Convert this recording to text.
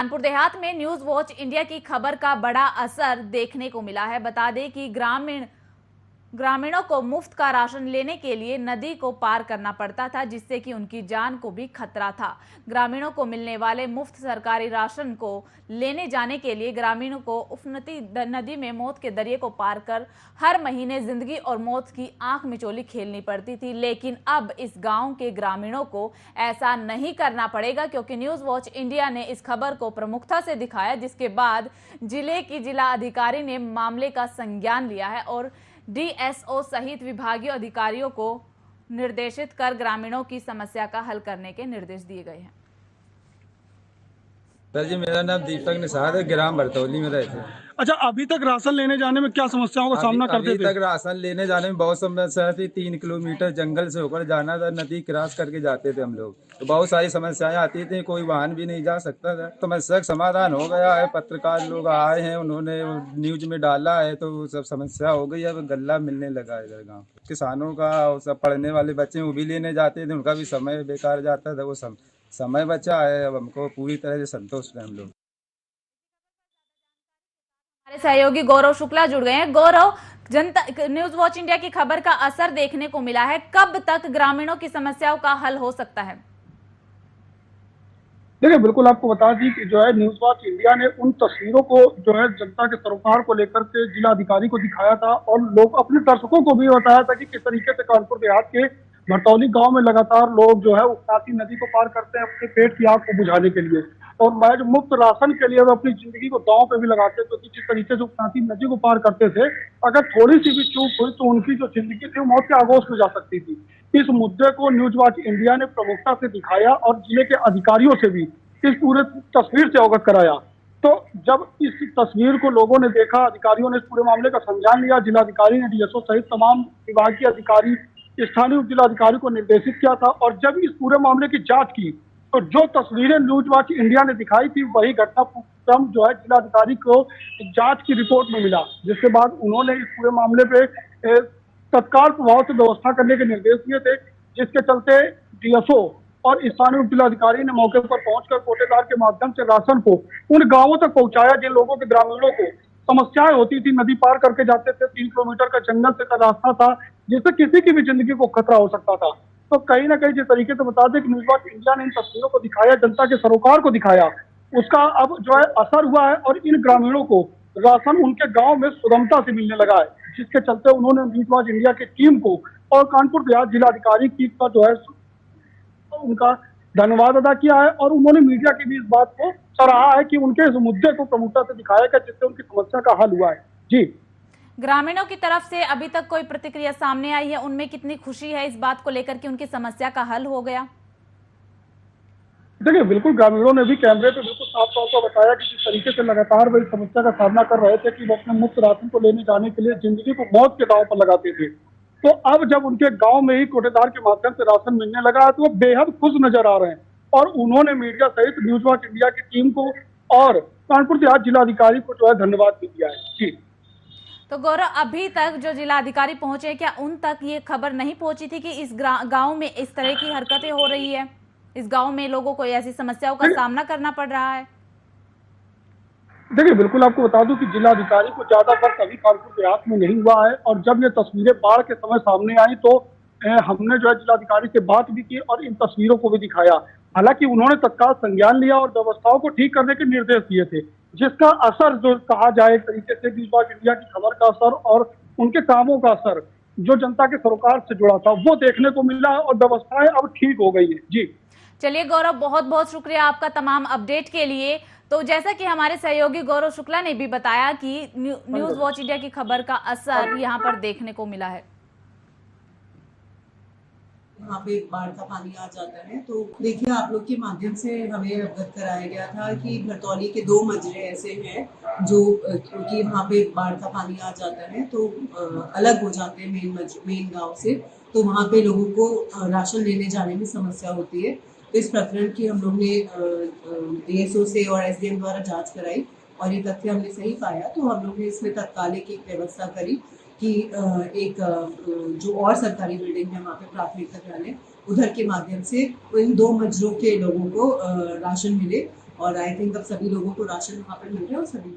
कानपुर देहात में news watch India की खबर का बड़ा असर देखने को मिला है। बता दें कि ग्रामीणों को मुफ्त का राशन लेने के लिए नदी को पार करना पड़ता था, जिससे कि उनकी जान को भी खतरा था। ग्रामीणों को मिलने वाले मुफ्त सरकारी राशन को लेने जाने के लिए ग्रामीणों को उफनती नदी में मौत के दरिये को पार कर हर महीने जिंदगी और मौत की आंख मिचोली खेलनी पड़ती थी। लेकिन अब इस गांव के ग्रामीणों को ऐसा नहीं करना पड़ेगा, क्योंकि न्यूज वॉच इंडिया ने इस खबर को प्रमुखता से दिखाया, जिसके बाद जिले की जिला अधिकारी ने मामले का संज्ञान लिया है और डीएसओ सहित विभागीय अधिकारियों को निर्देशित कर ग्रामीणों की समस्या का हल करने के निर्देश दिए गए हैं। सर जी, मेरा नाम दीपक निषाद है, ग्राम बरतौली में रहते हैं। अच्छा, अभी तक राशन लेने जाने में क्या समस्याओं का सामना करते थे? अभी तक राशन लेने जाने में बहुत समस्या थी। 3 किलोमीटर जंगल से होकर जाना था, नदी क्रॉस करके जाते थे हम लोग, तो बहुत सारी समस्याएं आती थी, कोई वाहन भी नहीं जा सकता था। समस्या का समाधान हो गया है, पत्रकार लोग आए हैं, उन्होंने न्यूज में डाला है, तो सब समस्या हो गई है। अब गल्ला मिलने लगा है इधर गाँव। किसानों का और सब पढ़ने वाले बच्चे वो भी लेने जाते थे, उनका भी समय बेकार जाता था, वो समय बचा है। अब हमको पूरी तरह से संतुष्ट है हम लोग। हमारे सहयोगी गौरव शुक्ला जुड़ गए हैं। गौरव, जनता न्यूज वॉच इंडिया की खबर का असर देखने को मिला है, कब तक ग्रामीणों की समस्याओं का हल हो सकता है? देखिए, बिल्कुल आपको बता दी कि जो है न्यूज वॉच इंडिया ने उन तस्वीरों को जो है जनता के सरोकार को लेकर के जिला अधिकारी को दिखाया था और लोग अपने दर्शकों को भी बताया था कि किस तरीके से कानपुर देहात के भरतौली गांव में लगातार लोग जो है उफनाती नदी को पार करते हैं अपने पेट की आग को बुझाने के लिए, और महज मुफ्त राशन के लिए वो अपनी जिंदगी को दांव पे भी लगाते थे। जिस तरीके से उफनाती नदी को पार करते थे, अगर थोड़ी सी भी चूक हुई तो उनकी जो जिंदगी थी वो मौत के आगोश में जा सकती थी। इस मुद्दे को न्यूज वॉच इंडिया ने प्रमुखता से दिखाया और जिले के अधिकारियों से भी इस पूरे तस्वीर से अवगत कराया। तो जब इस तस्वीर को लोगों ने देखा, अधिकारियों ने इस पूरे मामले का संज्ञान लिया। जिलाधिकारी ने डीएसओ सहित तमाम विभागीय अधिकारी, स्थानीय उप जिलाधिकारी को निर्देशित किया था और जब इस पूरे मामले की जांच की तो जो तस्वीरें न्यूज वॉच इंडिया ने दिखाई थी वही घटनाक्रम जो है जिलाधिकारी को जांच की रिपोर्ट में मिला, जिसके बाद उन्होंने इस पूरे मामले पे तत्काल प्रभाव से व्यवस्था करने के निर्देश दिए थे, जिसके चलते डीएसओ और स्थानीय जिलाधिकारी ने मौके पर पहुंचकर कोटेदार के माध्यम से राशन को उन गांवों तक पहुंचाया जिन लोगों के ग्रामीणों को समस्याएं होती थी। नदी पार करके जाते थे, 3 किलोमीटर का जंगल से का रास्ता था जिससे किसी की भी जिंदगी को खतरा हो सकता था। तो कहीं ना कहीं जिस तरीके से बता दें कि न्यूज वॉच इंडिया ने इन तस्वीरों को दिखाया, जनता के सरोकार को दिखाया, उसका अब जो है असर हुआ है और इन ग्रामीणों को राशन उनके गाँव में सुगमता से मिलने लगा है, जिसके चलते उन्होंने न्यूज वॉच इंडिया की टीम को और कानपुर देहात जिलाधिकारी की का जो है उनका धन्यवाद अदा किया है और उन्होंने मीडिया की भी इस बात को सराहा है कि उनके इस मुद्दे को प्रमुखता से दिखाया गया, जिससे उनकी समस्या का हल हुआ है। जी, ग्रामीणों की तरफ से अभी तक कोई प्रतिक्रिया सामने आई है? उनमें कितनी खुशी है इस बात को लेकर कि उनकी समस्या का हल हो गया? देखिए, बिल्कुल ग्रामीणों ने भी कैमरे पे बिल्कुल साफ तौर पर बताया कि जिस तरीके से लगातार वो इस समस्या का सामना कर रहे थे कि वो अपने मुफ्त राशन को लेने जाने के लिए जिंदगी को मौत के दांव पर लगाते थे, तो अब जब उनके गांव में ही कोटेदार के माध्यम से राशन मिलने लगा है तो वो बेहद खुश नजर आ रहे हैं और उन्होंने मीडिया सहित न्यूज वॉच इंडिया की टीम को और कानपुर देहात जिलाधिकारी को जो है धन्यवाद भी दिया है। जी, तो गौरव, अभी तक जो जिलाधिकारी पहुंचे, क्या उन तक ये खबर नहीं पहुंची थी कि इस गांव में इस तरह की हरकतें हो रही है, इस गांव में लोगों को ऐसी समस्याओं का सामना करना पड़ रहा है? देखिए, बिल्कुल आपको बता दूं कि जिलाधिकारी को ज्यादा वक्त अभी कानपुर देहात में नहीं हुआ है और जब ये तस्वीरें बाढ़ के समय सामने आई तो हमने जो है जिलाधिकारी से बात भी की और इन तस्वीरों को भी दिखाया। हालांकि उन्होंने तत्काल संज्ञान लिया और व्यवस्थाओं को ठीक करने के निर्देश दिए थे, जिसका असर जो कहा जाए एक तरीके से न्यूज वॉच इंडिया की खबर का असर और उनके कामों का असर जो जनता के सरोकार से जुड़ा था वो देखने को मिला और व्यवस्थाएं अब ठीक हो गई है। जी, चलिए गौरव, बहुत बहुत शुक्रिया आपका तमाम अपडेट के लिए। तो जैसा कि हमारे सहयोगी गौरव शुक्ला ने भी बताया कि न्यूज वॉच इंडिया की खबर का असर यहाँ पर देखने को मिला है। यहाँ पे बाढ़ का पानी आ जाता है, तो देखिए आप लोग के माध्यम से हमें अवगत कराया गया था कि भरतौली के 2 मजरे ऐसे हैं जो क्योंकि वहाँ पे बाढ़ का पानी आ जाता है तो अलग हो जाते हैं मेन गांव से, तो वहाँ पे लोगों को राशन लेने जाने में समस्या होती है। तो इस प्रकरण की हम लोग ने डीएसओ से और एसडीएम द्वारा जांच कराई और ये तथ्य हमने सही पाया, तो हम लोग ने इसमें तत्कालिक एक व्यवस्था करी कि एक जो और सरकारी बिल्डिंग है वहाँ पे प्राथमिक विद्यालय, उधर के माध्यम से इन 2 मजरों के लोगों को राशन मिले और आई थिंक अब सभी लोगों को राशन वहाँ पर मिल रहा है और सभी